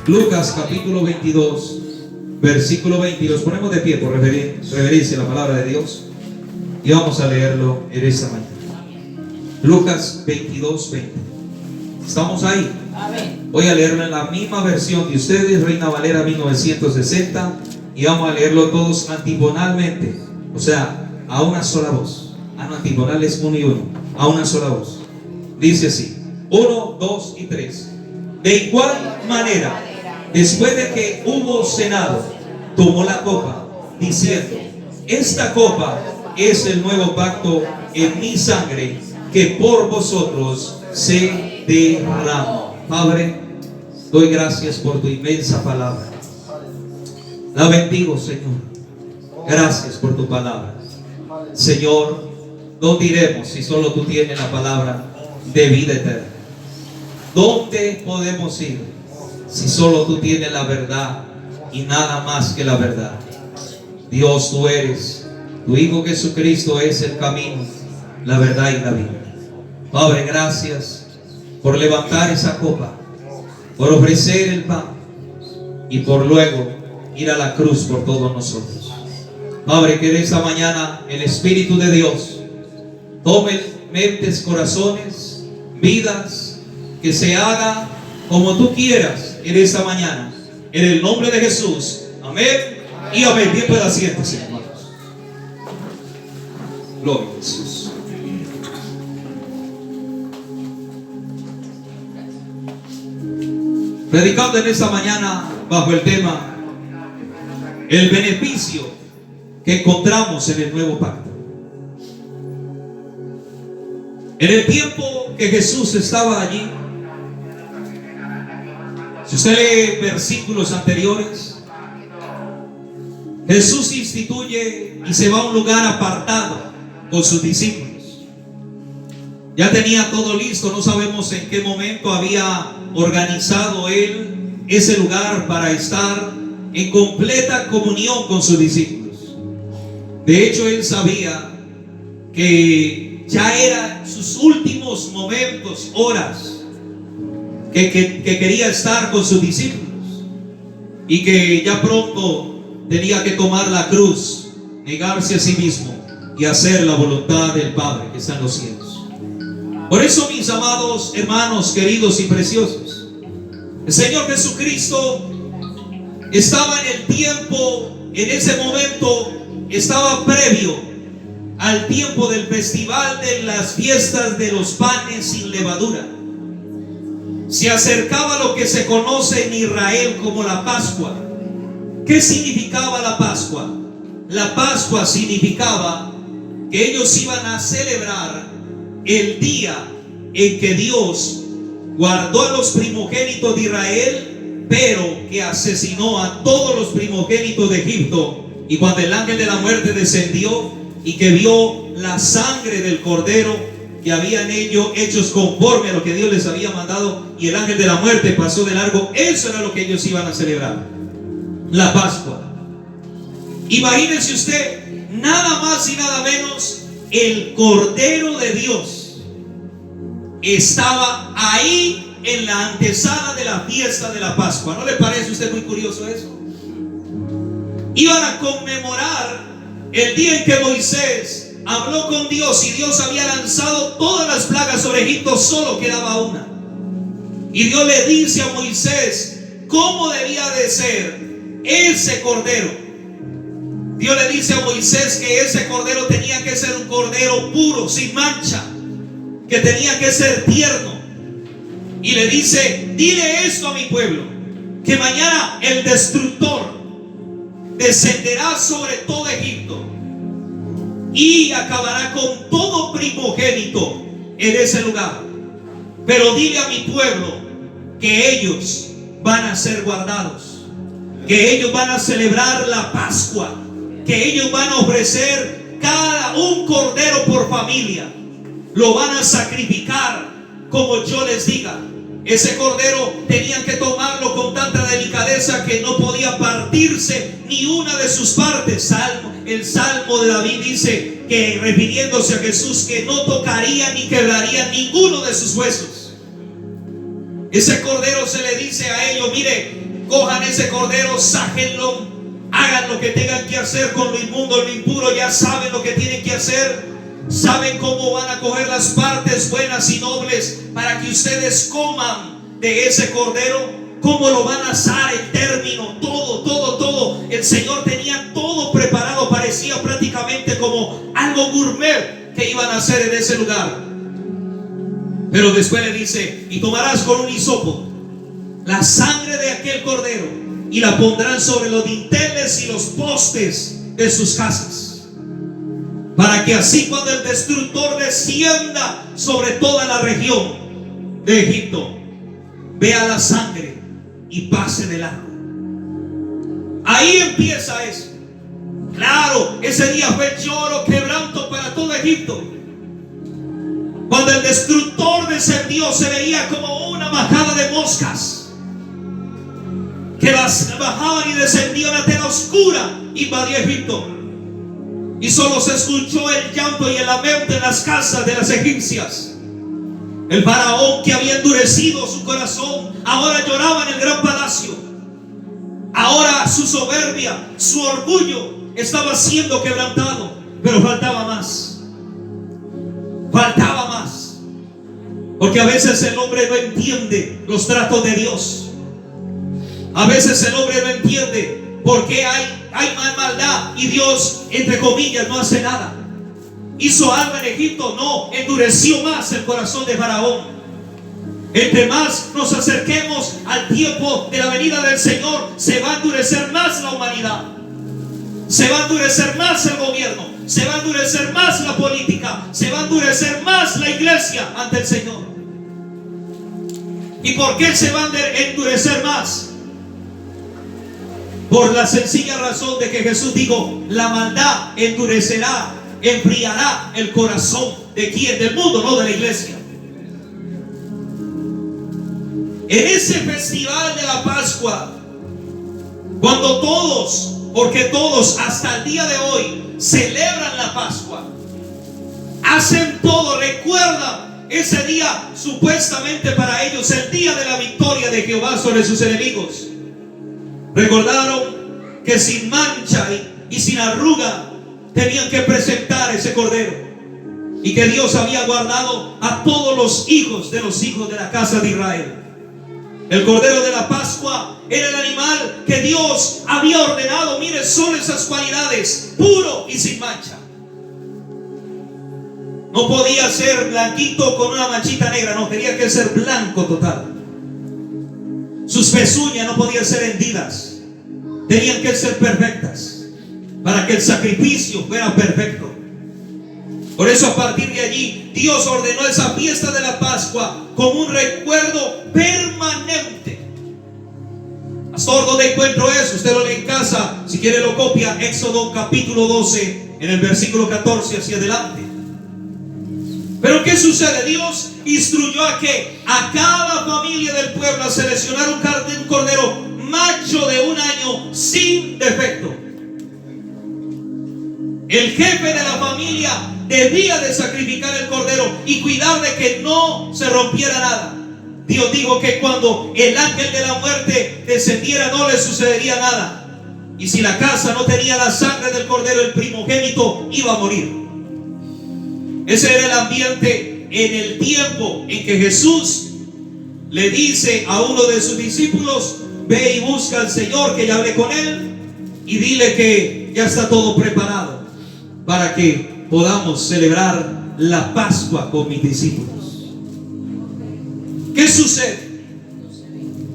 Lucas capítulo 22, versículo 22. Ponemos de pie por reverencia a la palabra de Dios y vamos a leerlo en esta mañana. Lucas 22, 20. ¿Estamos ahí? Amén. Voy a leerlo en la misma versión de ustedes, Reina Valera 1960, y vamos a leerlo todos antifonalmente, o sea, a una sola voz. No, antifonal es uno y uno, a una sola voz. Dice así: 1, 2 y 3. De igual manera, después de que hubo cenado, tomó la copa, diciendo: esta copa es el nuevo pacto en mi sangre, que por vosotros se derrama. Padre, doy gracias por tu inmensa palabra. La bendigo, Señor. Gracias por tu palabra. Señor, ¿dónde iremos si solo tú tienes la palabra de vida eterna? ¿Dónde podemos ir si solo tú tienes la verdad y nada más que la verdad? Dios, tú eres, tu Hijo Jesucristo es el camino, la verdad y la vida. Padre, gracias por levantar esa copa, por ofrecer el pan y por luego ir a la cruz por todos nosotros. Padre, que en esta mañana el Espíritu de Dios tome mentes, corazones, vidas, que se haga como tú quieras en esta mañana, en el nombre de Jesús. Amén y amén. Bien, pueda siéntese, hermanos. Gloria a Jesús. Predicando en esta mañana bajo el tema el beneficio que encontramos en el nuevo pacto. En el tiempo que Jesús estaba allí, si usted lee versículos anteriores, Jesús instituye y se va a un lugar apartado con sus discípulos. Ya tenía todo listo, no sabemos en qué momento había organizado él ese lugar para estar en completa comunión con sus discípulos. De hecho, él sabía que ya eran sus últimos momentos, horas, que quería estar con sus discípulos y que ya pronto tenía que tomar la cruz, negarse a sí mismo y hacer la voluntad del Padre que está en los cielos. Por eso, mis amados hermanos, queridos y preciosos, el Señor Jesucristo estaba en el tiempo, en ese momento estaba previo al tiempo del festival de las fiestas de los panes sin levadura. Se acercaba lo que se conoce en Israel como la Pascua. ¿Qué significaba la Pascua? La Pascua significaba que ellos iban a celebrar el día en que Dios guardó a los primogénitos de Israel, pero que asesinó a todos los primogénitos de Egipto. Y cuando el ángel de la muerte descendió y que vio la sangre del cordero que habían ellos hechos conforme a lo que Dios les había mandado, y el ángel de la muerte pasó de largo, eso era lo que ellos iban a celebrar, la Pascua. Imagínense usted, nada más y nada menos, el Cordero de Dios estaba ahí en la antesala de la fiesta de la Pascua. ¿No le parece a usted muy curioso eso? Iban a conmemorar el día en que Moisés habló con Dios y Dios había lanzado todas las plagas sobre Egipto, solo quedaba una. Y Dios le dice a Moisés cómo debía de ser ese cordero. Dios le dice a Moisés que ese cordero tenía que ser un cordero puro, sin mancha, que tenía que ser tierno. Y le dice: dile esto a mi pueblo, que mañana el destructor descenderá sobre todo Egipto y acabará con todo primogénito en ese lugar. Pero dile a mi pueblo que ellos van a ser guardados, que ellos van a celebrar la Pascua, que ellos van a ofrecer cada un cordero por familia, lo van a sacrificar como yo les diga. Ese cordero tenían que tomarlo con tanta delicadeza que no podía partirse ni una de sus partes. El Salmo de David dice que, refiriéndose a Jesús, que no tocaría ni quebraría ninguno de sus huesos. Ese cordero se le dice a ellos: mire, cojan ese cordero, sáquenlo, hagan lo que tengan que hacer con lo inmundo, lo impuro. Ya saben lo que tienen que hacer. Saben cómo van a coger las partes buenas y nobles para que ustedes coman de ese cordero. Cómo lo van a asar, el término, todo. El Señor tenía todo preparado. Parecía prácticamente como algo gourmet que iban a hacer en ese lugar. Pero después le dice: y tomarás con un hisopo la sangre de aquel cordero y la pondrán sobre los dinteles y los postes de sus casas, para que así cuando el destructor descienda sobre toda la región de Egipto, vea la sangre y pase de largo. Ahí empieza eso. Claro, ese día fue lloro, quebranto para todo Egipto. Cuando el destructor descendió, se veía como una majada de moscas que bajaban y descendían. Una tela oscura invadió Egipto, y solo se escuchó el llanto y el lamento en las casas de las egipcias. El faraón, que había endurecido su corazón, ahora lloraba en el gran palacio. Ahora su soberbia, su orgullo estaba siendo quebrantado. Pero faltaba más. Faltaba más. Porque a veces el hombre no entiende los tratos de Dios. A veces el hombre no entiende por qué hay maldad y Dios, entre comillas, no hace nada. ¿Hizo algo en Egipto? No, endureció más el corazón de Faraón. Entre más nos acerquemos al tiempo de la venida del Señor, se va a endurecer más la humanidad. Se va a endurecer más el gobierno. Se va a endurecer más la política. Se va a endurecer más la iglesia ante el Señor. ¿Y por qué se va a endurecer más? Por la sencilla razón de que Jesús dijo: la maldad endurecerá, enfriará el corazón de quién, del mundo, no de la iglesia. En ese festival de la Pascua, cuando todos, porque todos hasta el día de hoy celebran la Pascua, hacen todo, recuerdan ese día supuestamente para ellos el día de la victoria de Jehová sobre sus enemigos. Recordaron que sin mancha y sin arruga tenían que presentar ese cordero, y que Dios había guardado a todos los hijos de la casa de Israel. El cordero de la Pascua era el animal que Dios había ordenado. Mire, son esas cualidades: puro y sin mancha. No podía ser blanquito con una manchita negra, no, tenía que ser blanco total. Sus pezuñas no podían ser hendidas, tenían que ser perfectas para que el sacrificio fuera perfecto. Por eso, a partir de allí, Dios ordenó esa fiesta de la Pascua como un recuerdo permanente. Pastor, ¿dónde encuentro eso? Usted lo lee en casa, si quiere lo copia. Éxodo capítulo 12, en el versículo 14 hacia adelante. Pero ¿qué sucede? Dios instruyó a que a cada familia del pueblo a seleccionar un cordero macho de 1 año sin defecto. El jefe de la familia debía de sacrificar el cordero y cuidar de que no se rompiera nada. Dios dijo que cuando el ángel de la muerte descendiera no le sucedería nada. Y si la casa no tenía la sangre del cordero, el primogénito iba a morir. Ese era el ambiente en el tiempo en que Jesús le dice a uno de sus discípulos: ve y busca al Señor, que ya hablé con él, y dile que ya está todo preparado para que podamos celebrar la Pascua con mis discípulos. ¿Qué sucede?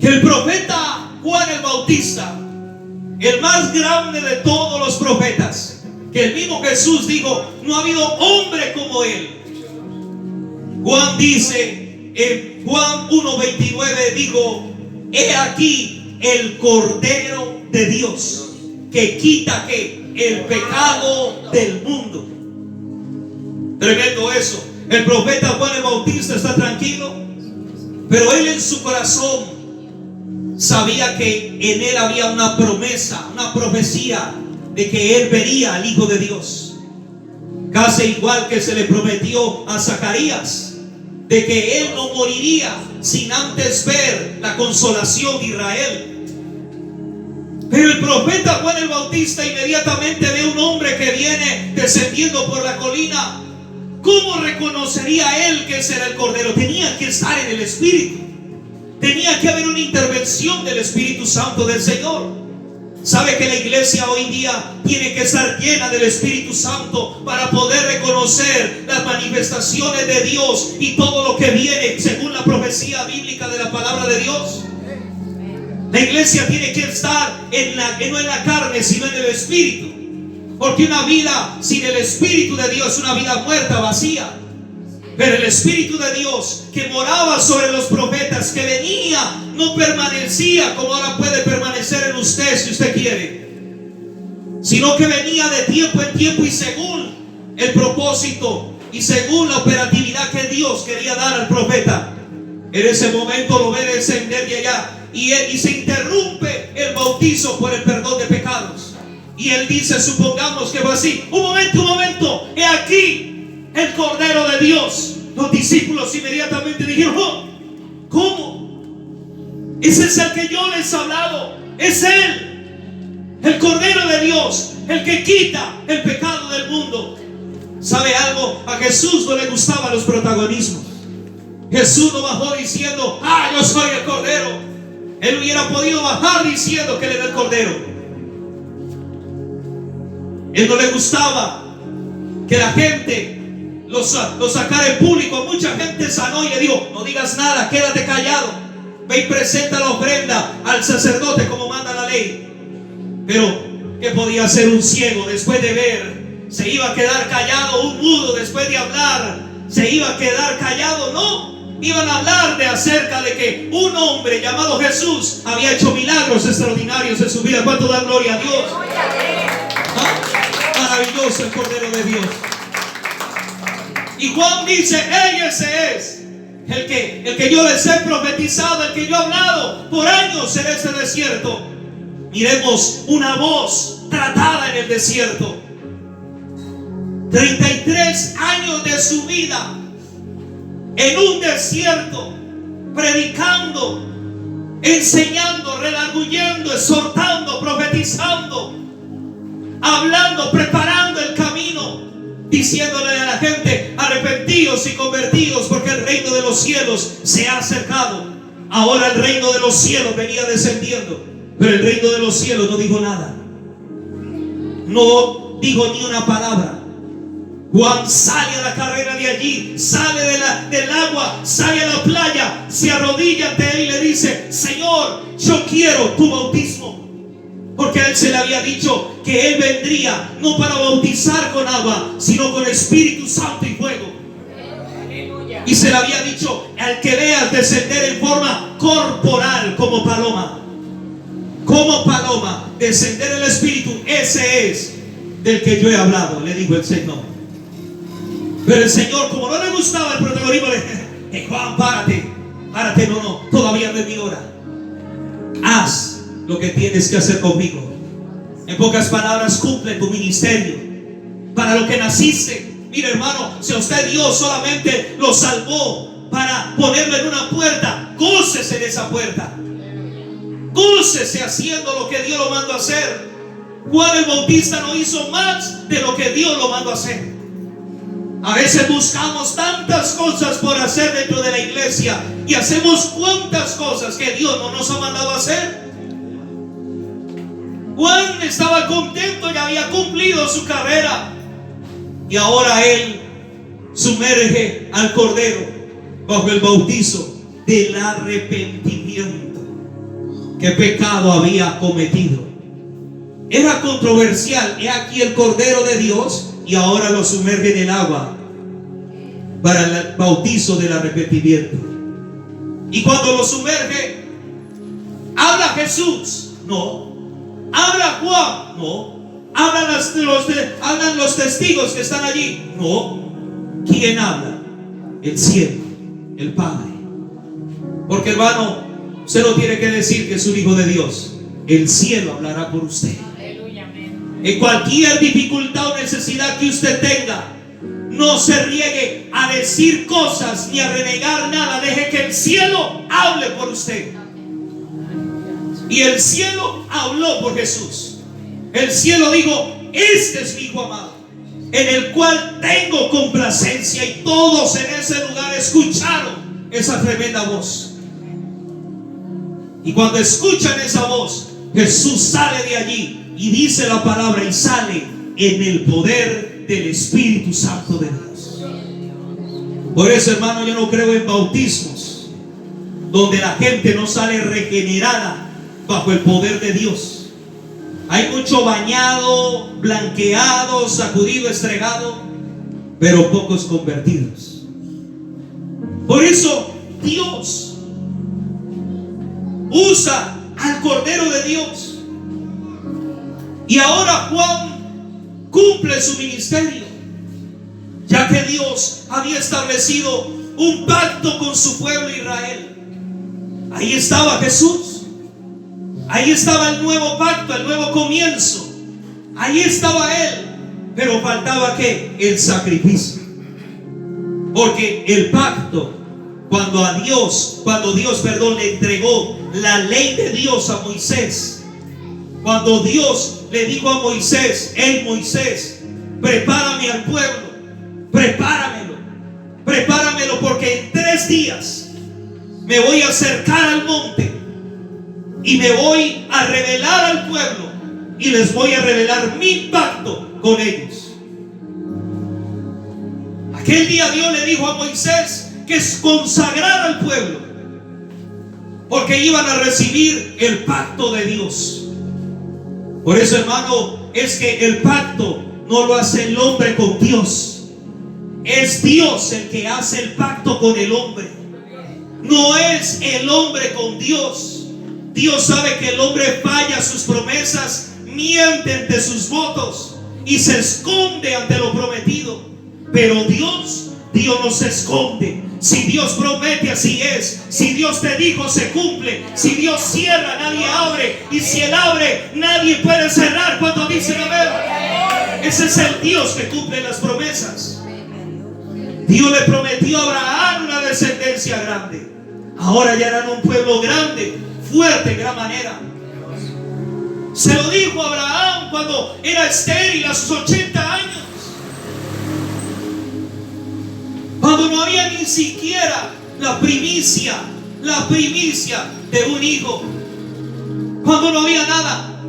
Que el profeta Juan el Bautista, el más grande de todos los profetas, que el mismo Jesús dijo: no ha habido hombre como él. Juan dice en Juan 1:29, dijo: he aquí el Cordero de Dios que quita el pecado del mundo. Tremendo eso. El profeta Juan el Bautista está tranquilo, pero él en su corazón sabía que en él había una promesa, una profecía de que él vería al Hijo de Dios. Casi igual que se le prometió a Zacarías, de que él no moriría sin antes ver la consolación de Israel. Pero el profeta Juan el Bautista inmediatamente ve un hombre que viene descendiendo por la colina. ¿Cómo reconocería él que ese era el Cordero? Tenía que estar en el Espíritu. Tenía que haber una intervención del Espíritu Santo del Señor. ¿Sabe que la iglesia hoy día tiene que estar llena del Espíritu Santo para poder reconocer las manifestaciones de Dios y todo lo que viene según la profecía bíblica de la palabra de Dios? La iglesia tiene que estar no en la carne, sino en el Espíritu. Porque una vida sin el Espíritu de Dios es una vida muerta, vacía. Pero el Espíritu de Dios que moraba sobre los profetas, que venía, no permanecía como ahora puede permanecer en usted si usted quiere, sino que venía de tiempo en tiempo y según el propósito y según la operatividad que Dios quería dar al profeta. En ese momento lo ve descender de allá y se interrumpe el bautizo por el perdón de pecados. Y él dice, supongamos que fue así: un momento, he aquí el Cordero de Dios. Los discípulos inmediatamente dijeron: oh, ¿cómo? Ese es el que yo les he hablado. Es Él, el Cordero de Dios, el que quita el pecado del mundo. ¿Sabe algo? A Jesús no le gustaban los protagonismos. Jesús no bajó diciendo: ah, yo soy el Cordero. Él hubiera podido bajar diciendo que Él era el Cordero. Él no le gustaba que la gente lo sacara en público. Mucha gente sanó y le dijo: no digas nada, quédate callado, ve y presenta la ofrenda al sacerdote como manda la ley. Pero ¿qué podía hacer un ciego después de ver? ¿Se iba a quedar callado? Un mudo después de hablar ¿se iba a quedar callado? No. Iban a hablar acerca de que un hombre llamado Jesús había hecho milagros extraordinarios en su vida. ¿Cuánto da gloria a Dios? ¿Ah? Maravilloso el Cordero de Dios. Y Juan dice: ese es el que yo les he profetizado, el que yo he hablado por años en este desierto. Miremos una voz tratada en el desierto. 33 años de su vida en un desierto, predicando, enseñando, redarguyendo, exhortando, profetizando, hablando, preparando el camino, diciéndole a la gente: arrepentidos y convertidos, porque el reino de los cielos se ha acercado. Ahora el reino de los cielos venía descendiendo, pero el reino de los cielos no dijo nada, no dijo ni una palabra. Juan sale a la carrera de allí, sale del agua, sale a la playa, se arrodilla ante él y le dice: Señor, yo quiero tu bautismo. Porque a él se le había dicho que él vendría no para bautizar con agua, sino con Espíritu Santo y fuego. Y se le había dicho: al que veas descender en forma corporal como paloma, descender el Espíritu, ese es del que yo he hablado, le dijo el Señor. Pero el Señor, como no le gustaba el protagonismo, le dijo: Juan, párate, no, todavía no es mi hora. Haz lo que tienes que hacer conmigo. En pocas palabras, cumple tu ministerio para lo que naciste. Mire, hermano, si a usted Dios solamente lo salvó para ponerlo en una puerta, gócese de esa puerta, gócese haciendo lo que Dios lo mandó a hacer. Juan el Bautista no hizo más de lo que Dios lo mandó a hacer. A veces buscamos tantas cosas por hacer dentro de la iglesia y hacemos cuantas cosas que Dios no nos ha mandado a hacer. Juan estaba contento y había cumplido su carrera, y ahora él sumerge al Cordero bajo el bautizo del arrepentimiento. ¿Qué pecado había cometido? Era controversial. He aquí el Cordero de Dios, y ahora lo sumerge en el agua para el bautizo del arrepentimiento. Y cuando lo sumerge, ¿habla Jesús? No. ¿Habla Juan? No. ¿Hablan los testigos que están allí? No. ¿Quién habla? El cielo, el Padre. Porque, hermano, usted no tiene que decir que es un hijo de Dios. El cielo hablará por usted. En cualquier dificultad o necesidad que usted tenga, no se riegue a decir cosas ni a renegar nada. Deje que el cielo hable por usted. Y el cielo habló por Jesús. El cielo dijo: este es mi hijo amado, en el cual tengo complacencia. Y todos en ese lugar escucharon esa tremenda voz. Y cuando escuchan esa voz, Jesús sale de allí y dice la palabra, y sale en el poder del Espíritu Santo de Dios. Por eso, hermano, yo no creo en bautismos donde la gente no sale regenerada bajo el poder de Dios. Hay mucho bañado, blanqueado, sacudido, estregado, pero pocos convertidos. Por eso Dios usa al Cordero de Dios. Y ahora Juan cumple su ministerio, ya que Dios había establecido un pacto con su pueblo Israel. Ahí estaba Jesús, ahí estaba el nuevo pacto, el nuevo comienzo. Ahí estaba Él, pero faltaba ¿qué? El sacrificio. Porque el pacto, cuando Dios le entregó la ley de Dios a Moisés, cuando Dios le dijo a Moisés: hey Moisés, prepárame al pueblo, prepáramelo, porque en 3 días me voy a acercar al monte y me voy a revelar al pueblo y les voy a revelar mi pacto con ellos. Aquel día Dios le dijo a Moisés que consagrara al pueblo, porque iban a recibir el pacto de Dios. Por eso, hermano, es que el pacto no lo hace el hombre con Dios, es Dios el que hace el pacto con el hombre. No es el hombre con Dios. Dios sabe que el hombre falla sus promesas, miente ante sus votos y se esconde ante lo prometido. Pero Dios no se esconde. Si Dios promete, así es. Si Dios te dijo, se cumple. Si Dios cierra, nadie abre. Y si Él abre, nadie puede cerrar. Cuando dicen amén. Ese es el Dios que cumple las promesas. Dios le prometió a Abraham una descendencia grande. Ahora ya eran un pueblo grande, fuerte en gran manera. Se lo dijo a Abraham cuando era estéril a sus 80 años, cuando no había ni siquiera la primicia de un hijo, cuando no había nada.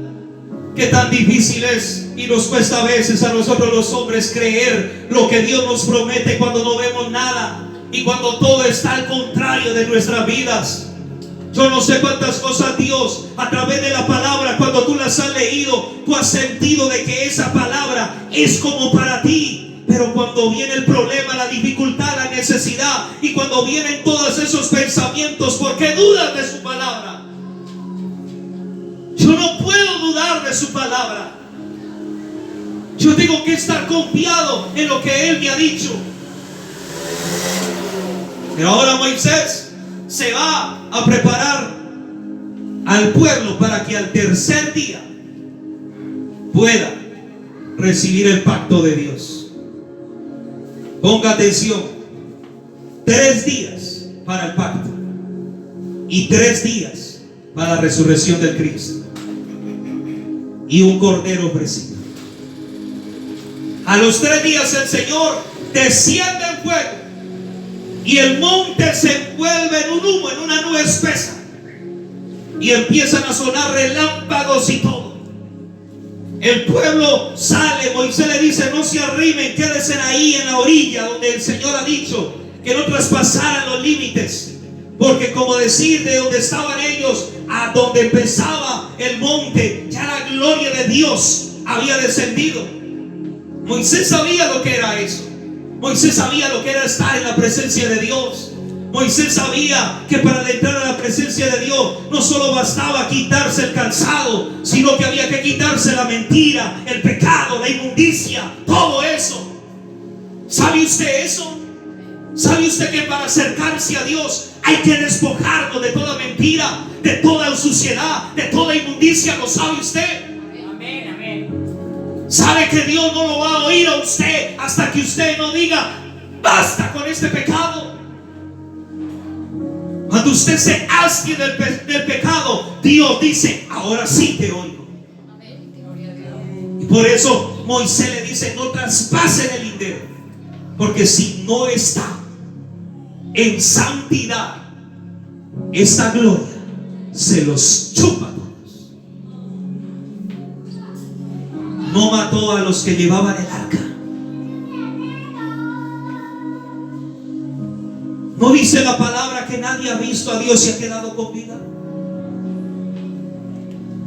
Qué tan difícil es y nos cuesta a veces a nosotros los hombres creer lo que Dios nos promete cuando no vemos nada y cuando todo está al contrario de nuestras vidas. Yo no sé cuántas cosas Dios, a través de la palabra, cuando tú las has leído, tú has sentido de que esa palabra es como para ti. Pero cuando viene el problema, la dificultad, la necesidad, y cuando vienen todos esos pensamientos, ¿por qué dudas de su palabra? Yo no puedo dudar de su palabra. Yo tengo que estar confiado en lo que Él me ha dicho. Pero ahora Moisés se va a preparar al pueblo para que al tercer día pueda recibir el pacto de Dios. Ponga atención: 3 días para el pacto y 3 días para la resurrección del Cristo, y un cordero ofrecido. A los 3 días el Señor desciende en fuego y el monte se envuelve en un humo, en una nube espesa, y empiezan a sonar relámpagos y todo. El pueblo sale. Moisés le dice: no se arrimen, quédense ahí en la orilla donde el Señor ha dicho que no traspasaran los límites, porque como decir, de donde estaban ellos a donde empezaba el monte, ya la gloria de Dios había descendido. Moisés sabía lo que era eso. Moisés sabía lo que era estar en la presencia de Dios. Moisés sabía que para entrar a la presencia de Dios no solo bastaba quitarse el calzado, sino que había que quitarse la mentira, el pecado, la inmundicia, todo eso. ¿Sabe usted eso? ¿Sabe usted que para acercarse a Dios hay que despojarnos de toda mentira, de toda suciedad, de toda inmundicia? ¿Lo sabe usted? Amén, amén. ¿Sabe que Dios no lo va a oír a usted hasta que usted no diga: basta con este pecado? Cuando usted se hastie del pecado, Dios dice: ahora sí te oigo. Y por eso Moisés le dice: no traspasen el lindero, porque si no está en santidad, esta gloria se los chupa a todos. No mató a los que llevaban el arca. ¿No dice la palabra que nadie ha visto a Dios y ha quedado con vida?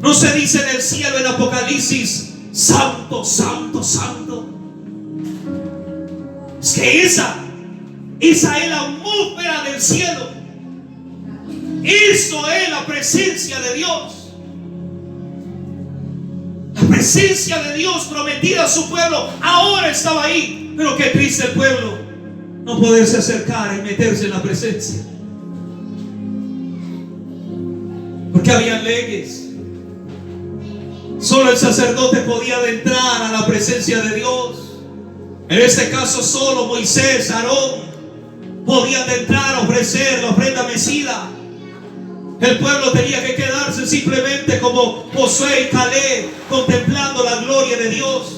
¿No se dice en el cielo, en Apocalipsis: santo, santo, santo? Es que esa es la atmósfera del cielo. Eso es la presencia de Dios. La presencia de Dios prometida a su pueblo ahora estaba ahí. Pero qué triste el pueblo no poderse acercar y meterse en la presencia, porque había leyes. Solo el sacerdote podía entrar a la presencia de Dios. En este caso solo Moisés, Aarón podían entrar a ofrecer la ofrenda mecida. El pueblo tenía que quedarse simplemente como Josué y Caleb, contemplando la gloria de Dios.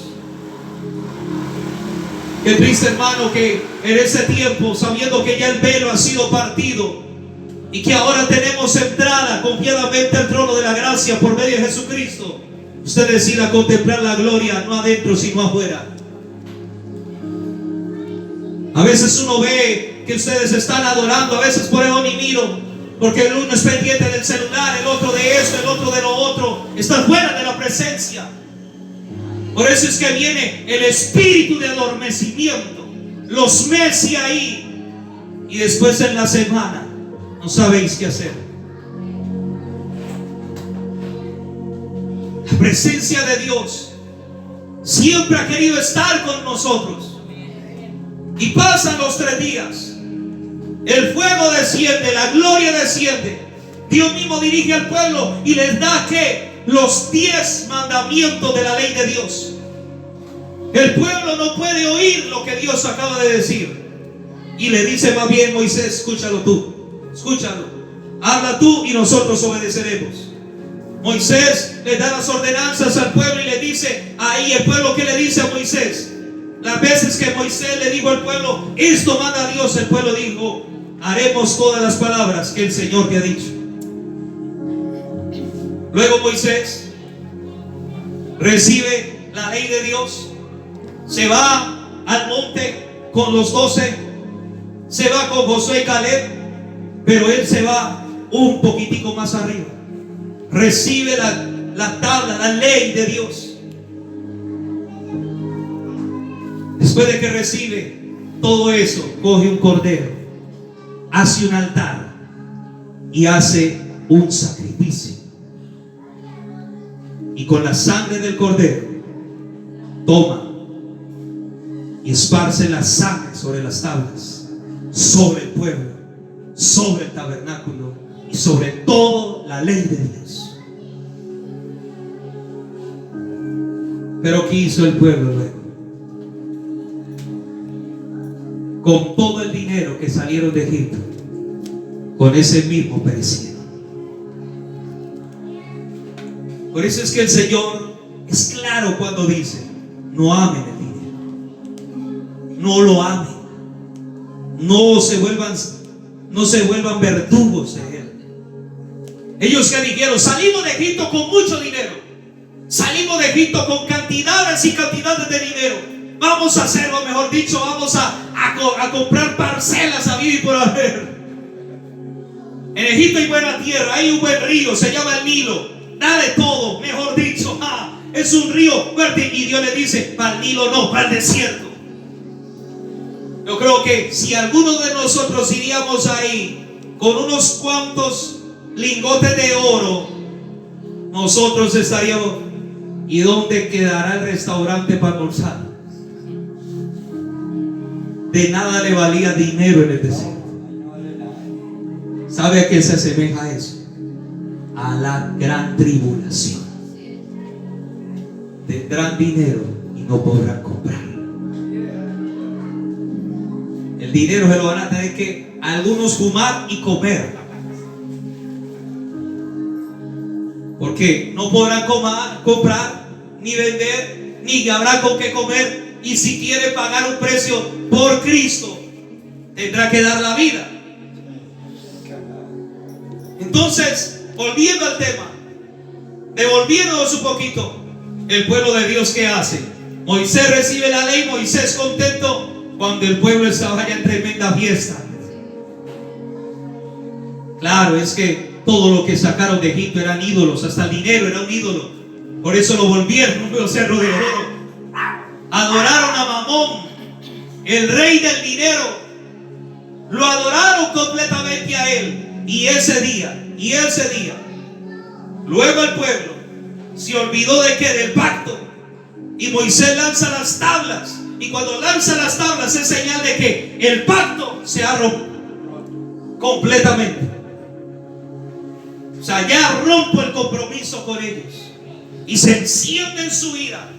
Qué triste, hermano, que en ese tiempo, sabiendo que ya el velo ha sido partido y que ahora tenemos entrada confiadamente al trono de la gracia por medio de Jesucristo, usted decida contemplar la gloria no adentro sino afuera. A veces uno ve que ustedes están adorando, a veces por eso ni miro, porque el uno es pendiente del celular, el otro de esto, el otro de lo otro. Está fuera de la presencia. Por eso es que viene el espíritu de adormecimiento, los mece ahí, y después en la semana no sabéis qué hacer. La presencia de Dios siempre ha querido estar con nosotros. Y pasan los 3 días, el fuego desciende, la gloria desciende. Dios mismo dirige al pueblo y les da que los 10 mandamientos de la ley de Dios. El pueblo no puede oír lo que Dios acaba de decir, y le dice más bien Moisés: escúchalo tú, escúchalo, habla tú y nosotros obedeceremos. Moisés le da las ordenanzas al pueblo y le dice ahí el pueblo, ¿qué le dice a Moisés? Las veces que Moisés le dijo al pueblo: esto manda Dios, el pueblo dijo: haremos todas las palabras que el Señor te ha dicho. Luego Moisés recibe la ley de Dios, se va al monte con los 12, se va con Josué y Caleb, pero él se va un poquitico más arriba. Recibe la tabla, la ley de Dios. Después de que recibe todo eso, coge un cordero, hace un altar y hace un sacrificio. Y con la sangre del cordero toma y esparce la sangre sobre las tablas, sobre el pueblo, sobre el tabernáculo y sobre toda la ley de Dios. Pero ¿qué hizo el pueblo luego? Con todo el dinero que salieron de Egipto, con ese mismo perecieron. Por eso es que el Señor es claro cuando dice: no amen el dinero, no lo amen, no se vuelvan verdugos de él. Ellos que dijeron: salimos de Egipto con mucho dinero, salimos de Egipto con cantidades y cantidades de dinero, vamos a hacerlo, mejor dicho, vamos a comprar parcelas a vida y por haber. En Egipto hay buena tierra, hay un buen río, se llama el Nilo. Da de todo, mejor dicho, es un río fuerte. Y Dios le dice: para el Nilo no, para el desierto. Yo creo que si alguno de nosotros iríamos ahí con unos cuantos lingotes de oro, nosotros estaríamos: ¿y dónde quedará el restaurante para almorzar? De nada le valía dinero en el desierto. ¿Sabe a qué se asemeja eso? A la gran tribulación. Tendrán dinero y no podrán comprar. El dinero se lo van a tener que algunos fumar y comer, porque no podrán comprar, ni vender, ni habrá con qué comer. Y si quiere pagar un precio por Cristo, tendrá que dar la vida. Entonces, volviendo al tema, devolviéndonos un poquito, el pueblo de Dios, ¿qué hace? Moisés recibe la ley, Moisés contento, cuando el pueblo estaba ya en tremenda fiesta. Claro, es que todo lo que sacaron de Egipto eran ídolos, hasta el dinero era un ídolo. Por eso lo volvieron un becerro de oro. Adoraron a Mamón, el rey del dinero. Lo adoraron completamente a él. Y ese día, luego el pueblo se olvidó de que del pacto. Y Moisés lanza las tablas. Y cuando lanza las tablas es señal de que el pacto se ha roto completamente. O sea, ya rompo el compromiso con ellos. Y se enciende en su ira.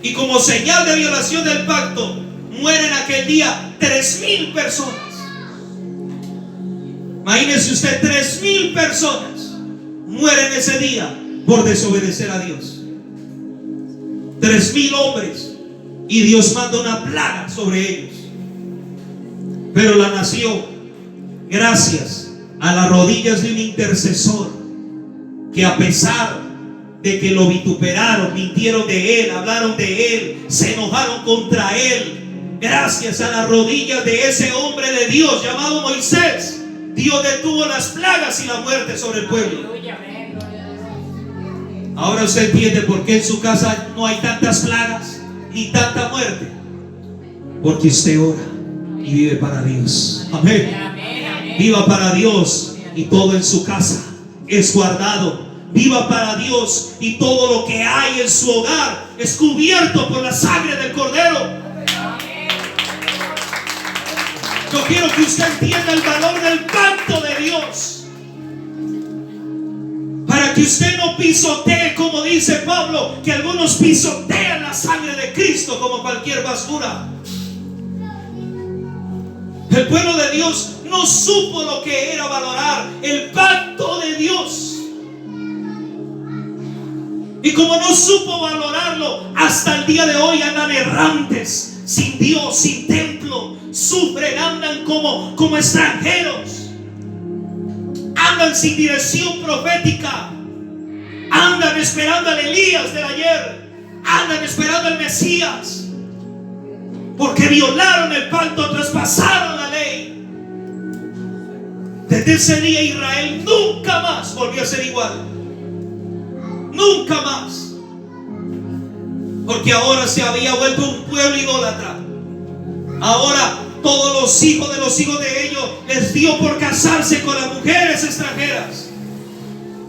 Y como señal de violación del pacto, mueren aquel día 3,000 personas. Imagínese usted, 3,000 personas mueren ese día por desobedecer a Dios. 3,000 hombres. Y Dios manda una plaga sobre ellos. Pero la nación, gracias a las rodillas de un intercesor, que a pesar de que lo vituperaron, mintieron de él, hablaron de él, se enojaron contra él, gracias a las rodillas de ese hombre de Dios llamado Moisés, Dios detuvo las plagas y la muerte sobre el pueblo. Ahora usted entiende por qué en su casa no hay tantas plagas ni tanta muerte. Porque usted ora y vive para Dios. Amén. Viva para Dios y todo en su casa es guardado. Viva para Dios y todo lo que hay en su hogar es cubierto por la sangre del Cordero. Yo quiero que usted entienda el valor del pacto de Dios, para que usted no pisotee, como dice Pablo, que algunos pisotean la sangre de Cristo como cualquier basura. El pueblo de Dios no supo lo que era valorar el pacto de Dios. Y como no supo valorarlo, hasta el día de hoy andan errantes, sin Dios, sin templo, sufren, andan como extranjeros, andan sin dirección profética, andan esperando al Elías del ayer, andan esperando al Mesías, porque violaron el pacto, traspasaron la ley. Desde ese día Israel nunca más volvió a ser igual. Nunca más. Porque ahora se había vuelto un pueblo idólatra. Ahora todos los hijos de ellos les dio por casarse con las mujeres extranjeras,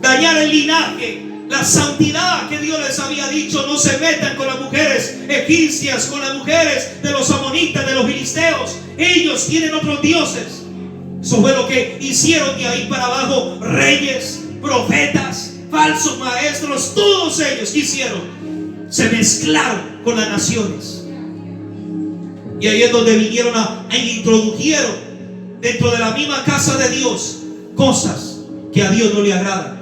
dañar el linaje, la santidad que Dios les había dicho: no se metan con las mujeres egipcias, con las mujeres de los amonitas, de los filisteos. Ellos tienen otros dioses. Eso fue lo que hicieron de ahí para abajo reyes, profetas, falsos maestros. Todos ellos hicieron, se mezclaron con las naciones. Y ahí es donde vinieron e introdujeron dentro de la misma casa de Dios cosas que a Dios no le agradan.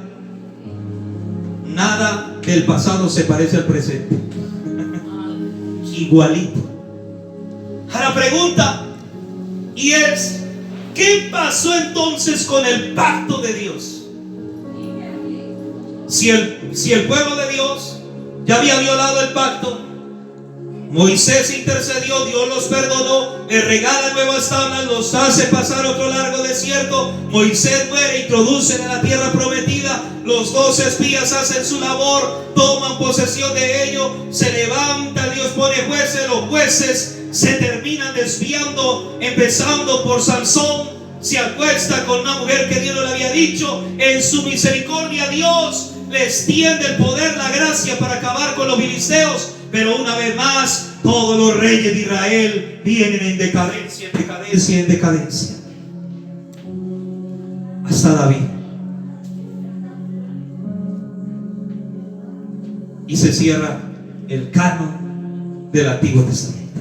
Nada del pasado se parece al presente. Igualito. A la pregunta, y es: ¿qué pasó entonces con el pacto de Dios? Si el pueblo de Dios ya había violado el pacto, Moisés intercedió, Dios los perdonó, le regala nuevas tablas, los hace pasar otro largo desierto. Moisés muere, introducen a la tierra prometida. Los 12 espías hacen su labor, toman posesión de ello, se levanta, Dios pone jueces, los jueces se terminan desviando, empezando por Sansón. Se acuesta con una mujer que Dios no le había dicho. En su misericordia Dios les tiende el poder, la gracia para acabar con los filisteos. Pero una vez más, todos los reyes de Israel vienen en decadencia, en decadencia, en decadencia, hasta David. Y se cierra el canon del Antiguo Testamento.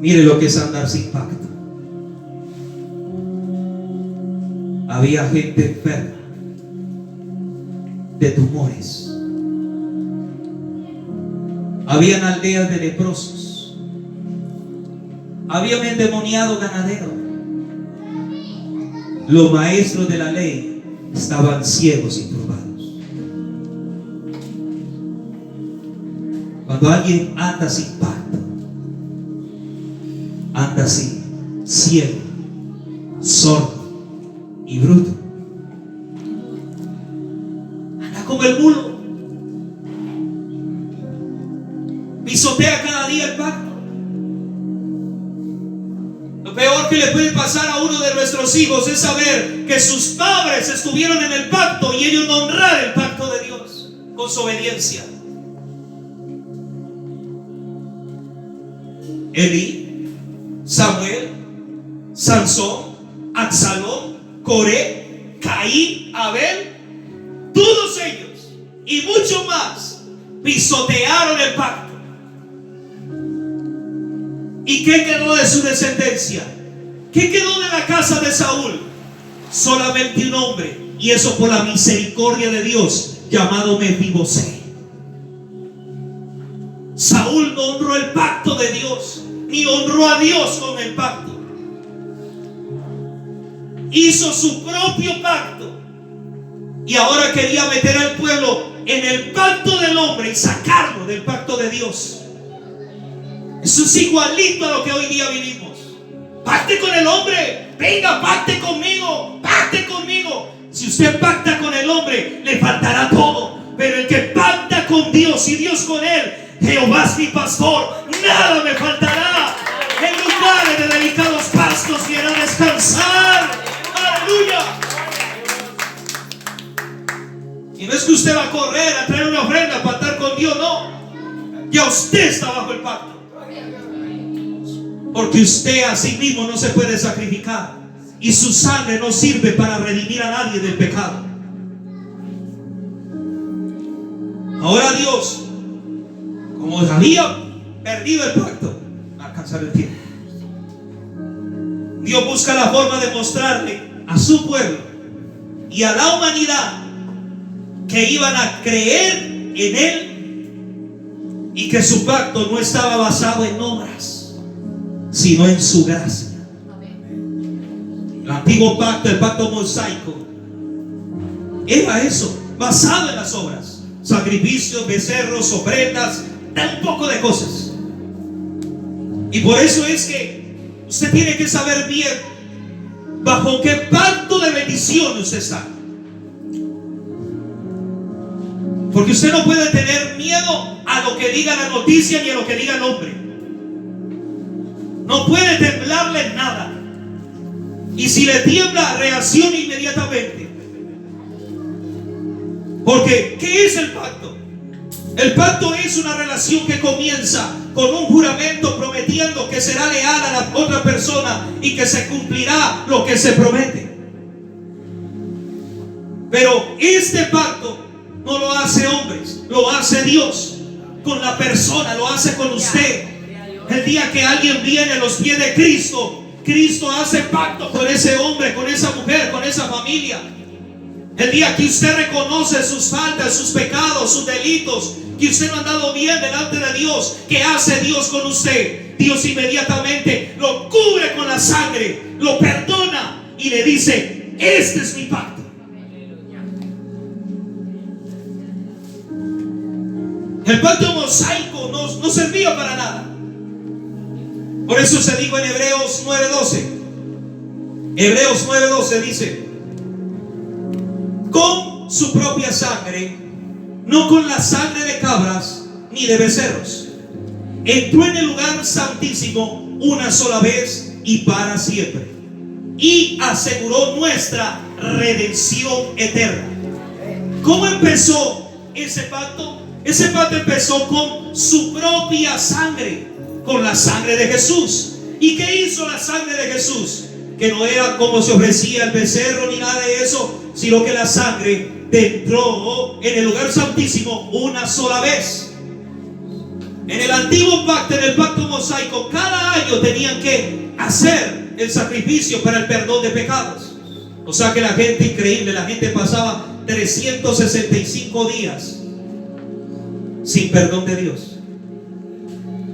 Mire lo que es andar sin pacto. Había gente enferma, de tumores. Habían aldeas de leprosos. Había un endemoniado ganadero. Los maestros de la ley estaban ciegos y turbados. Cuando alguien anda sin pacto, anda así, ciego, sordo y bruto, anda como el mulo, pisotea cada día el pacto. Lo peor que le puede pasar a uno de nuestros hijos es saber que sus padres estuvieron en el pacto y ellos no honrar el pacto de Dios con su obediencia. Elí, Samuel, Sansón, Absalón, Coré, Caín, Abel, todos ellos y mucho más pisotearon el pacto. ¿Y qué quedó de su descendencia? ¿Qué quedó de la casa de Saúl? Solamente un hombre, y eso por la misericordia de Dios, llamado Mefibosé. Saúl no honró el pacto de Dios, ni honró a Dios con el pacto. Hizo su propio pacto y ahora quería meter al pueblo en el pacto del hombre y sacarlo del pacto de Dios. Eso es igualito a lo que hoy día vivimos. Pacte con el hombre, venga, pacte conmigo, pacte conmigo. Si usted pacta con el hombre, le faltará todo, pero el que pacta con Dios y Dios con él, Jehová es mi pastor, nada me faltará. En lugares de delicados pastos me hará descansar. Aleluya. Y no es que usted va a correr a traer una ofrenda para estar con Dios, no. Ya usted está bajo el pacto. Porque usted a sí mismo no se puede sacrificar y su sangre no sirve para redimir a nadie del pecado. Ahora Dios, como había perdido el pacto, va a alcanzar el tiempo. Dios busca la forma de mostrarle a su pueblo y a la humanidad que iban a creer en Él y que su pacto no estaba basado en obras, sino en su gracia. El antiguo pacto, el pacto mosaico, era eso, basado en las obras. Sacrificios, becerros, ofrendas, un poco de cosas. Y por eso es que usted tiene que saber bien bajo qué pacto de bendición usted está. Porque usted no puede tener miedo a lo que diga la noticia ni a lo que diga el hombre. No puede temblarle nada. Y si le tiembla, reaccione inmediatamente. Porque ¿qué es el pacto? El pacto es una relación que comienza con un juramento prometiendo que será leal a la otra persona y que se cumplirá lo que se promete. Pero este pacto no lo hace hombres, lo hace Dios con la persona, lo hace con usted. El día que alguien viene a los pies de Cristo, Cristo hace pacto con ese hombre, con esa mujer, con esa familia. El día que usted reconoce sus faltas, sus pecados, sus delitos, que usted no ha andado bien delante de Dios, ¿qué hace Dios con usted? Dios inmediatamente lo cubre con la sangre, lo perdona y le dice: este es mi pacto. El pacto mosaico no servía para nada. Por eso se dijo en Hebreos 9:12. Hebreos 9:12 dice: con su propia sangre, no con la sangre de cabras ni de becerros, entró en el lugar santísimo una sola vez y para siempre, y aseguró nuestra redención eterna. ¿Cómo empezó ese pacto? Ese pacto empezó con su propia sangre, con la sangre de Jesús. ¿Y qué hizo la sangre de Jesús? Que no era como se ofrecía el becerro ni nada de eso, sino que la sangre entró en el lugar santísimo una sola vez. En el antiguo pacto, en el pacto mosaico, cada año tenían que hacer el sacrificio para el perdón de pecados. O sea que la gente, increíble, la gente pasaba 365 días sin perdón de Dios.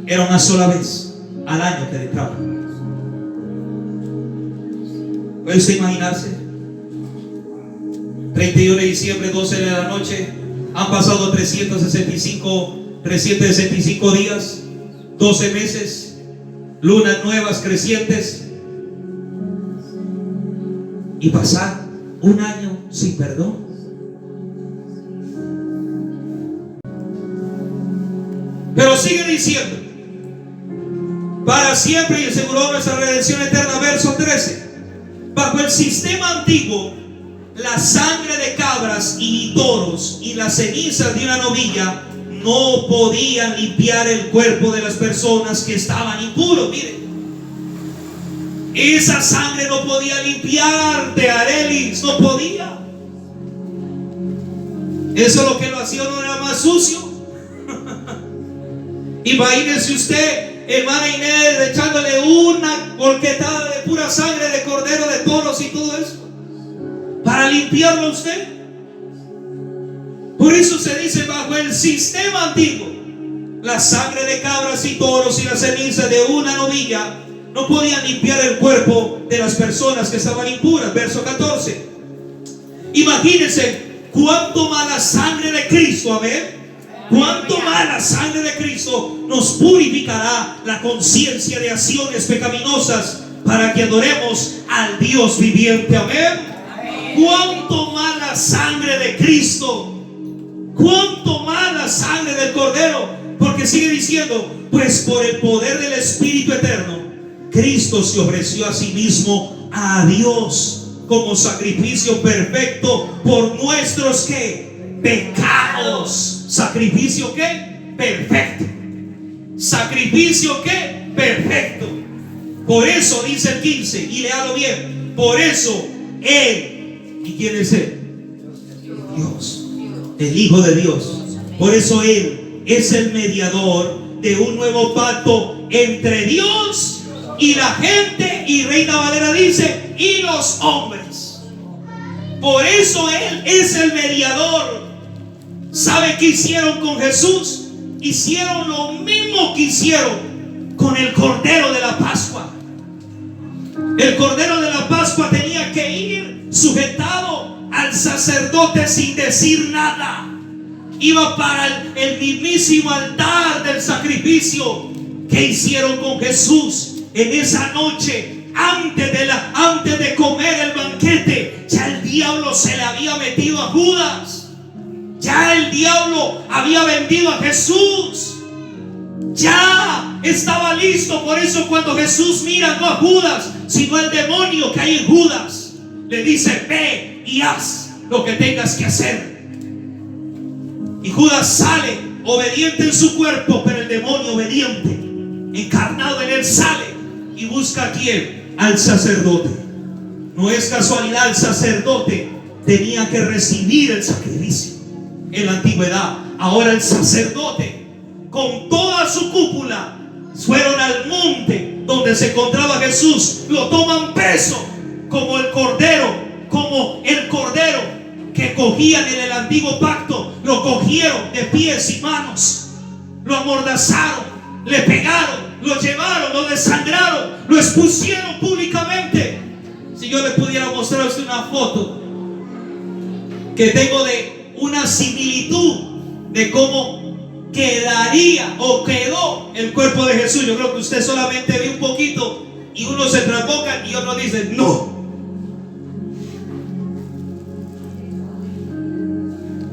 Era una sola vez al año que entraba. ¿Puede usted imaginarse? 31 de diciembre, 12 de la noche. Han pasado 365 días, 12 meses, lunas nuevas crecientes, y pasar un año sin perdón. Pero sigue diciendo: para siempre y aseguró nuestra redención eterna. Verso 13: bajo el sistema antiguo, la sangre de cabras y toros y las cenizas de una novilla no podían limpiar el cuerpo de las personas que estaban impuros. Mire, esa sangre no podía limpiarte, Arelis, no podía. Eso lo que lo hacía no era más sucio. Imagínese usted, hermana Inés, echándole una volquetada de pura sangre de cordero, de toros y todo eso para limpiarlo a usted. Por eso se dice: bajo el sistema antiguo, la sangre de cabras y toros y la ceniza de una novilla no podían limpiar el cuerpo de las personas que estaban impuras. Verso 14: imagínense cuánto más la sangre de Cristo, amén, cuánto más la sangre de Cristo nos purificará la conciencia de acciones pecaminosas para que adoremos al Dios viviente, amén. Cuánto más la sangre de Cristo, cuánto más la sangre del Cordero, porque sigue diciendo: pues por el poder del Espíritu eterno, Cristo se ofreció a sí mismo a Dios como sacrificio perfecto por nuestros ¿qué? Pecados. ¿Sacrificio qué? Perfecto. ¿Sacrificio qué? Perfecto. Por eso dice el 15, y léalo bien: por eso Él, ¿y quién es Él? Dios, el Hijo de Dios. Por eso Él es el mediador de un nuevo pacto entre Dios y la gente. Y Reina Valera dice: y los hombres. Por eso Él es el mediador. ¿Sabe qué hicieron con Jesús? Hicieron lo mismo que hicieron con el Cordero de la Pascua. El Cordero de la Pascua tenía que ir sujetado al sacerdote sin decir nada. Iba para el mismísimo altar del sacrificio. ¿Qué hicieron con Jesús en esa noche? Antes de comer el banquete, ya el diablo se le había metido a Judas. Ya el diablo había vendido a Jesús. Ya estaba listo. Por eso cuando Jesús mira no a Judas, sino al demonio que hay en Judas, le dice: ve y haz lo que tengas que hacer. Y Judas sale obediente en su cuerpo, pero el demonio obediente, encarnado en él, sale y busca a quién: al sacerdote. No es casualidad, el sacerdote tenía que recibir el sacrificio en la antigüedad. Ahora el sacerdote, con toda su cúpula, fueron al monte donde se encontraba Jesús. Lo toman preso como el cordero que cogían en el antiguo pacto. Lo cogieron de pies y manos, lo amordazaron, le pegaron, lo llevaron, lo desangraron, lo expusieron públicamente. Si yo le pudiera mostrar a usted una foto que tengo de una similitud de cómo quedaría o quedó el cuerpo de Jesús, yo creo que usted solamente ve un poquito y uno se traboca y otro dice: no.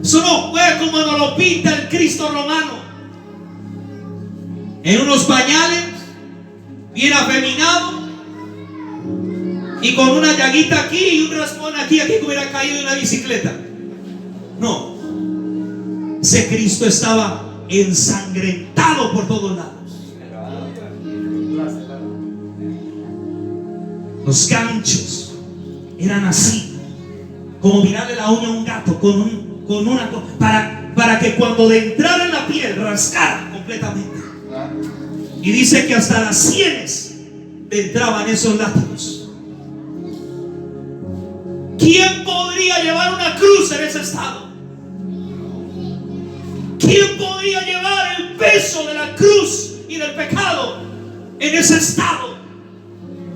Eso no fue como nos lo pinta el Cristo romano, en unos pañales, bien afeminado y con una llaguita aquí y un raspón aquí que hubiera caído de una bicicleta. No, ese Cristo estaba ensangrentado por todos lados. Los ganchos eran así, como mirarle la uña a un gato con una para que cuando le entrara en la piel rascara completamente. Y dice que hasta las sienes le entraban esos látigos. ¿Quién podría llevar una cruz en ese estado? ¿Quién podría llevar el peso de la cruz y del pecado en ese estado?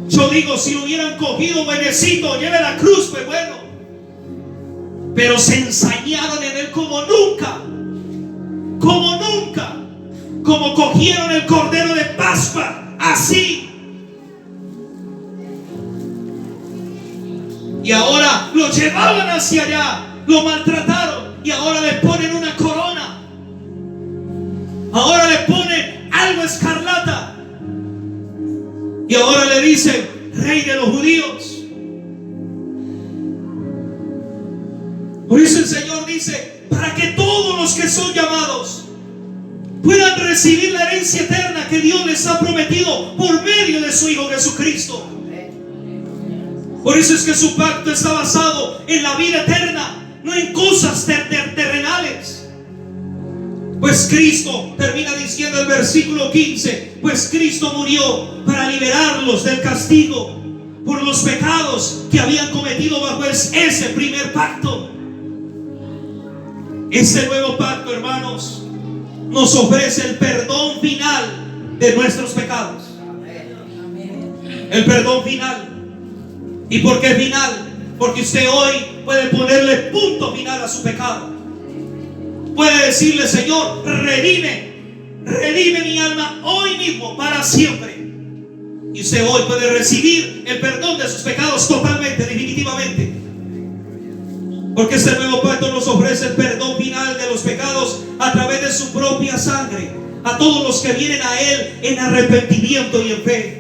Yo digo, si lo hubieran cogido, buenecito, lleve la cruz, pues bueno. Pero se ensañaron en él como nunca. Como nunca. Como cogieron el cordero de Pascua, así. Y ahora lo llevaban hacia allá, lo maltrataron y ahora le ponen una corona. Ahora le ponen algo escarlata. Y ahora le dicen, Rey de los judíos. Por eso el Señor dice, para que todos los que son llamados puedan recibir la herencia eterna que Dios les ha prometido por medio de su Hijo Jesucristo. Por eso es que su pacto está basado en la vida eterna, no en cosas terrenales. Pues Cristo, termina diciendo el versículo 15, pues Cristo murió para liberarlos del castigo por los pecados que habían cometido bajo ese primer pacto. Este nuevo pacto, hermanos, nos ofrece el perdón final de nuestros pecados. El perdón final. ¿Y por qué final? Porque usted hoy puede ponerle punto final a su pecado. Puede decirle, Señor, redime mi alma hoy mismo para siempre. Y usted hoy puede recibir el perdón de sus pecados totalmente, definitivamente. Porque este nuevo pacto nos ofrece el perdón final de los pecados a través de su propia sangre, a todos los que vienen a Él en arrepentimiento y en fe.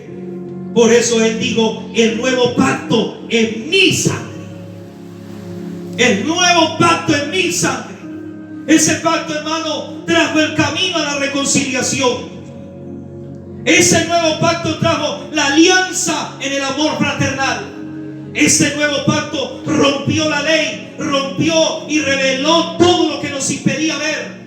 Por eso Él dijo, el nuevo pacto en mi sangre. El nuevo pacto en mi sangre. Ese pacto, hermano, trajo el camino a la reconciliación. Ese nuevo pacto trajo la alianza en el amor fraternal. Este nuevo pacto rompió la ley, rompió y reveló todo lo que nos impedía ver.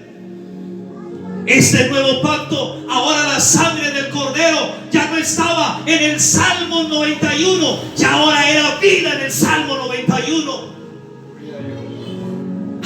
Este nuevo pacto, ahora la sangre del Cordero ya no estaba en el Salmo 91, ya ahora era vida en el Salmo 91.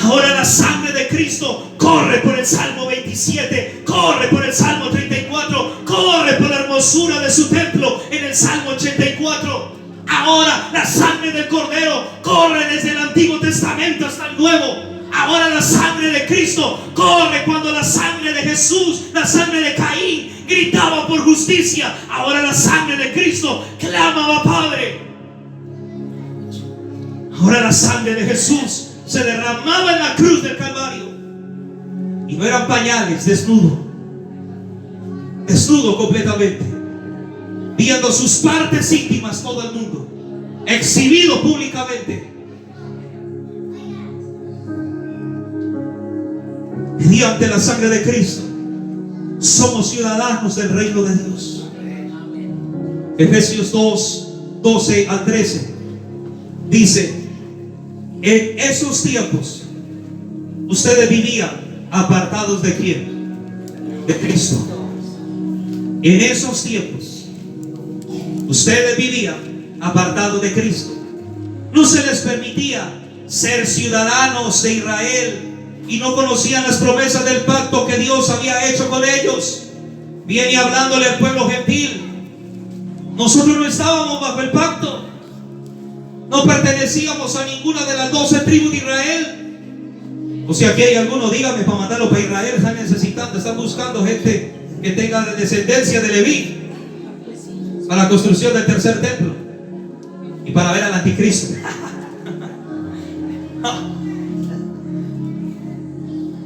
Ahora la sangre de Cristo corre por el Salmo 27, corre por el Salmo 34, corre por la hermosura de su templo en el Salmo 84. Ahora la sangre del Cordero corre desde el Antiguo Testamento hasta el Nuevo. Ahora la sangre de Cristo corre cuando la sangre de Jesús, la sangre de Caín, gritaba por justicia. Ahora la sangre de Cristo clamaba, Padre. Ahora la sangre de Jesús se derramaba en la cruz del Calvario. Y no eran pañales, desnudo completamente, viendo sus partes íntimas todo el mundo, exhibido públicamente. Mediante la sangre de Cristo somos ciudadanos del reino de Dios. Efesios 2, 12 al 13 dice: en esos tiempos ustedes vivían apartados ¿de quién? De Cristo. En esos tiempos ustedes vivían apartados de Cristo. No se les permitía ser ciudadanos de Israel y no conocían las promesas del pacto que Dios había hecho con ellos. Viene hablándole al pueblo gentil. Nosotros no estábamos bajo el pacto. No pertenecíamos a ninguna de las 12 tribus de Israel. O sea, aquí hay algunos, dígame, para mandarlo para Israel. Están necesitando, están buscando gente que tenga descendencia de Leví para la construcción del tercer templo y para ver al anticristo.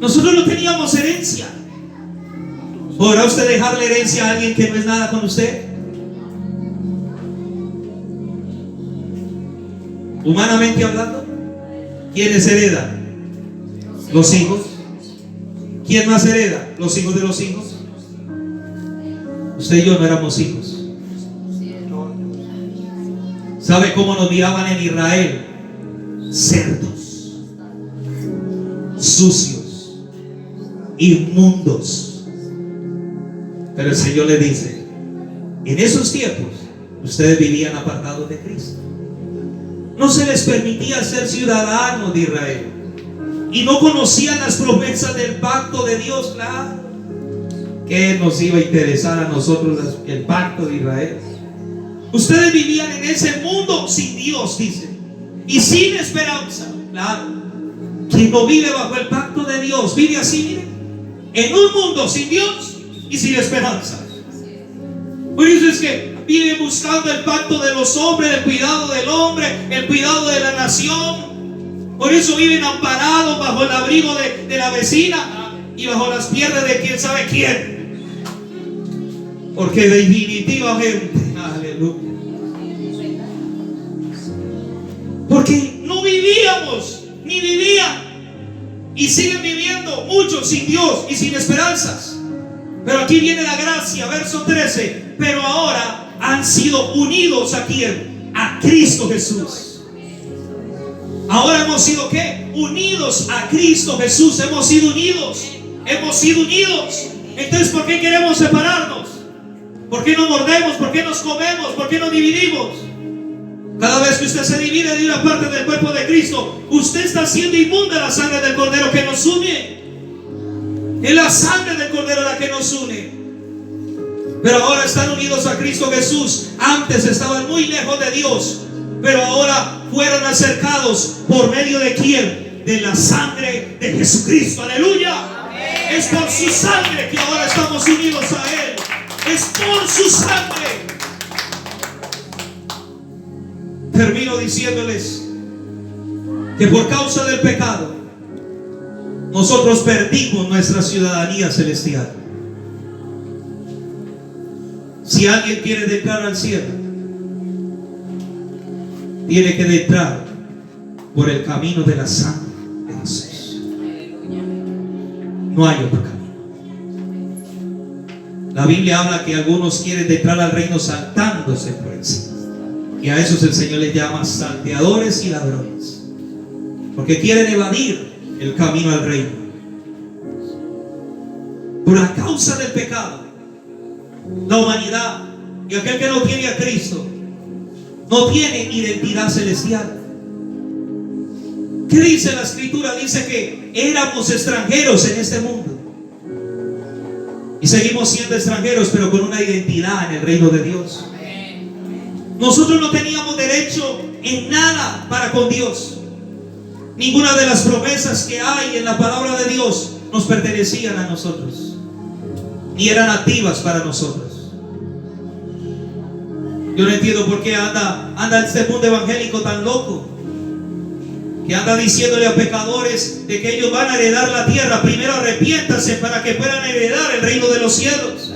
Nosotros no teníamos herencia. ¿Podrá usted dejarle herencia a alguien que no es nada con usted? Humanamente hablando, ¿quiénes heredan? Los hijos. ¿Quién más hereda? Los hijos de los hijos. Usted y yo no éramos hijos. ¿Sabe cómo nos miraban en Israel? Cerdos, sucios, inmundos. Pero el Señor le dice: en esos tiempos ustedes vivían apartados de Cristo. no se les permitía ser ciudadanos de Israel y no conocían las promesas del pacto de Dios. Claro, ¿qué nos iba a interesar a nosotros el pacto de Israel? Ustedes vivían en ese mundo sin Dios, dice, y sin esperanza. Claro, quien no vive bajo el pacto de Dios vive así, miren, en un mundo sin Dios y sin esperanza. Por eso es que vive buscando el pacto de los hombres, el cuidado del hombre, el cuidado de la nación. Por eso viven amparados bajo el abrigo de la vecina y bajo las piernas de quién sabe quién. Porque definitivamente, aleluya, porque no vivíamos, ni vivían, y siguen viviendo muchos sin Dios y sin esperanzas. Pero aquí viene la gracia, verso 13. Pero ahora han sido unidos ¿a quién? A Cristo Jesús. Ahora hemos sido ¿qué? Unidos a Cristo Jesús. Hemos sido unidos. Hemos sido unidos. Entonces, ¿por qué queremos separarnos? ¿Por qué no mordemos? ¿Por qué nos comemos? ¿Por qué nos dividimos? Cada vez que usted se divide de una parte del cuerpo de Cristo, usted está haciendo inmunda la sangre del Cordero que nos une. Es la sangre del Cordero la que nos une. Pero ahora están unidos a Cristo Jesús. Antes estaban muy lejos de Dios, pero ahora fueron acercados por medio de ¿quién? De la sangre de Jesucristo. Aleluya. Amén. Es por su sangre que ahora estamos unidos a Él. Es por su sangre. Termino diciéndoles que por causa del pecado nosotros perdimos nuestra ciudadanía celestial. Si alguien quiere entrar al cielo, tiene que entrar por el camino de la sangre de Jesús. No hay otro camino. La Biblia habla que algunos quieren entrar al reino saltándose por encima, y a esos el Señor les llama salteadores y ladrones, porque quieren evadir el camino al reino. Por la causa del pecado, la humanidad y aquel que no tiene a Cristo no tiene identidad celestial. ¿Qué dice la Escritura? Dice que éramos extranjeros en este mundo y seguimos siendo extranjeros, pero con una identidad en el reino de Dios. Nosotros no teníamos derecho en nada para con Dios. Ninguna de las promesas que hay en la palabra de Dios nos pertenecían a nosotros, ni eran activas para nosotros. Yo no entiendo por qué anda este mundo evangélico tan loco, que anda diciéndole a pecadores de que ellos van a heredar la tierra. Primero arrepiéntanse para que puedan heredar el reino de los cielos.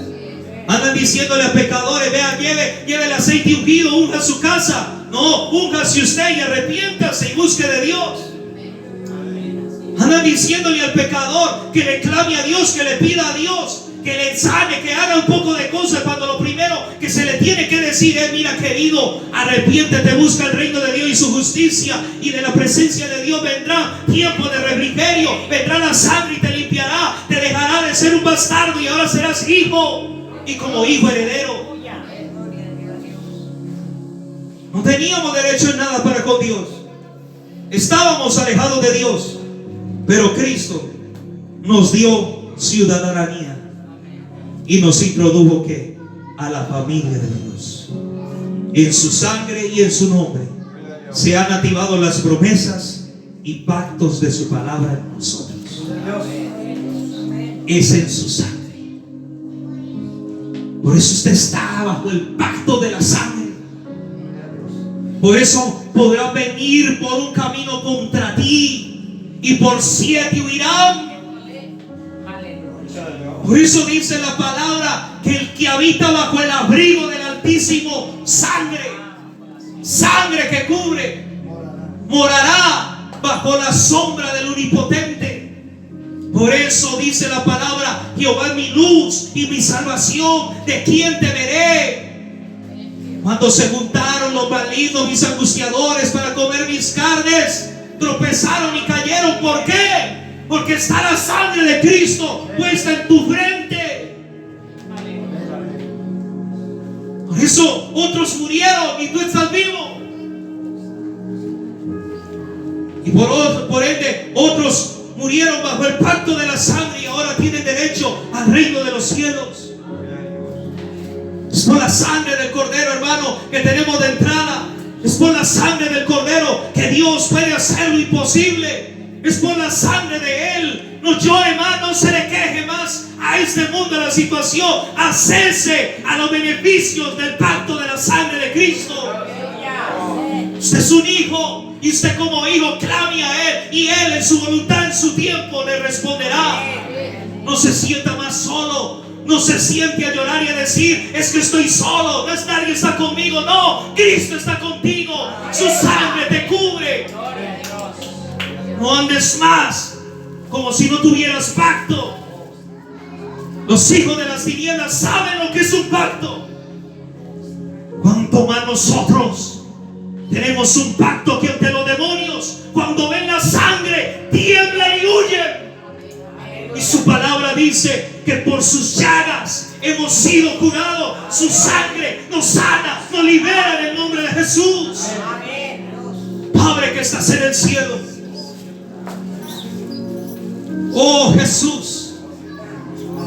Andan diciéndole a pecadores: vean, lleve el aceite ungido, unja su casa. No, úngase usted y arrepiéntase y busque de Dios. Andan diciéndole al pecador que le clame a Dios, que le pida a Dios, que le sane, que haga un poco de cosas, cuando lo primero que se le tiene que decir es: mira, querido, arrepiéntete, busca el reino de Dios y su justicia, y de la presencia de Dios vendrá tiempo de refrigerio, vendrá la sangre y te limpiará, te dejará de ser un bastardo y ahora serás hijo, y como hijo heredero. No teníamos derecho en nada para con Dios, estábamos alejados de Dios. Pero Cristo nos dio ciudadanía y nos introdujo ¿qué? A la familia de Dios. En su sangre y en su nombre se han activado las promesas y pactos de su palabra en nosotros. Es en su sangre. Por eso usted está bajo el pacto de la sangre. Por eso podrá venir por un camino contra ti y por 7 huirán. Por eso dice la palabra que el que habita bajo el abrigo del Altísimo, sangre que cubre, morará bajo la sombra del Omnipotente. Por eso dice la palabra: Jehová es mi luz y mi salvación, ¿de quién temeré? Cuando se juntaron los malignos, mis angustiadores, para comer mis carnes, tropezaron y cayeron. ¿Por qué? Porque está la sangre de Cristo puesta en tu frente. Por eso otros murieron y tú estás vivo. Y por ende, otros murieron bajo el pacto de la sangre y ahora tienen derecho al reino de los cielos. Es por la sangre del Cordero, hermano, que tenemos de entrada. Es por la sangre del Cordero que Dios puede hacer lo imposible. Es por la sangre de Él. No llore más, no se le queje más a este mundo, a la situación. Acese a los beneficios del pacto de la sangre de Cristo. Usted es un hijo. Y usted como hijo clame a Él, y Él en su voluntad, en su tiempo le responderá. No se sienta más solo. No se siente a llorar y a decir: es que estoy solo, no es nadie está conmigo. No, Cristo está contigo. Su sangre te cubre. No andes más como si no tuvieras pacto. Los hijos de las tinieblas saben lo que es un pacto. Cuanto más nosotros tenemos un pacto que ante los demonios, cuando ven la sangre, tiemblan y huyen. Y su palabra dice que por sus llagas hemos sido curados. Su sangre nos sana, nos libera en el nombre de Jesús. Padre que estás en el cielo, oh Jesús,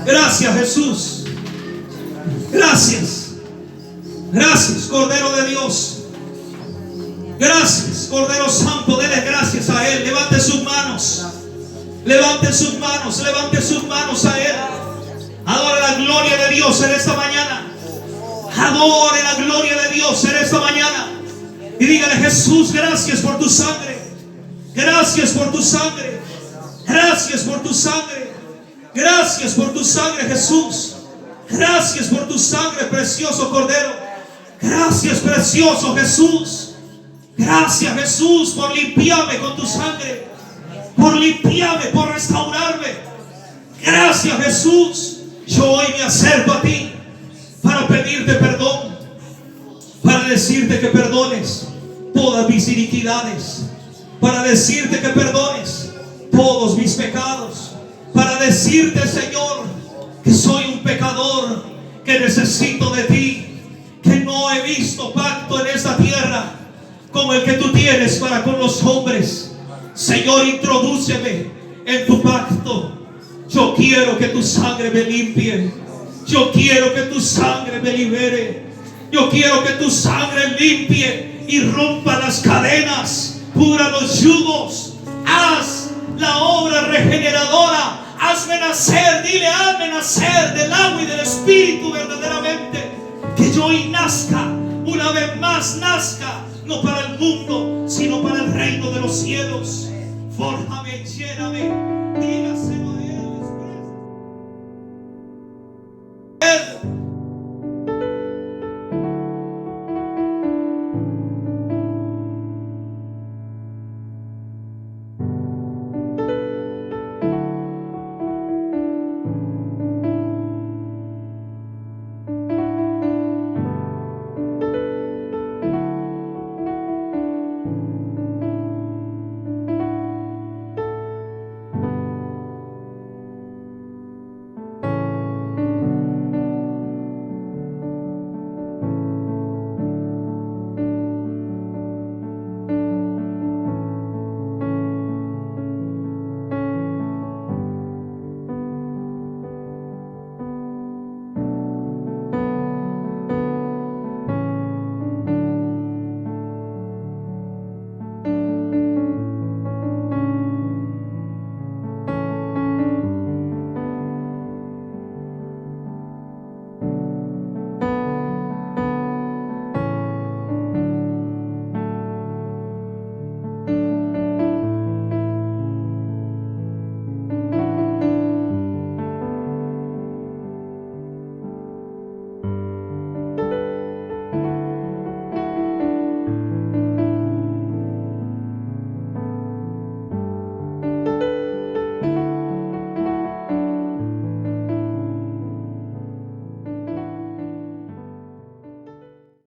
gracias Jesús, gracias, gracias Cordero de Dios. Gracias, Cordero Santo, dele gracias a Él. Levante sus manos. Levante sus manos, levante sus manos a Él. Adore la gloria de Dios en esta mañana. Adore la gloria de Dios en esta mañana. Y dígale: Jesús, gracias por tu sangre. Gracias por tu sangre. Gracias por tu sangre. Gracias por tu sangre, Jesús. Gracias por tu sangre, precioso Cordero. Gracias, precioso Jesús. Gracias Jesús por limpiarme con tu sangre, por limpiarme, por restaurarme. Gracias Jesús. Yo hoy me acerco a ti para pedirte perdón, para decirte que perdones todas mis iniquidades, para decirte que perdones todos mis pecados, para decirte, Señor, que soy un pecador, que necesito de ti, que no he visto pacto en esta tierra como el que tú tienes para con los hombres. Señor, introdúceme en tu pacto. Yo quiero que tu sangre me limpie. Yo quiero que tu sangre me libere. Yo quiero que tu sangre limpie y rompa las cadenas, cubra los yugos. Haz la obra regeneradora. Hazme nacer, dile: hazme nacer del agua y del Espíritu verdaderamente. Que yo hoy nazca, una vez más nazca, no para el mundo, sino para el reino de los cielos. Fórjame, lléname.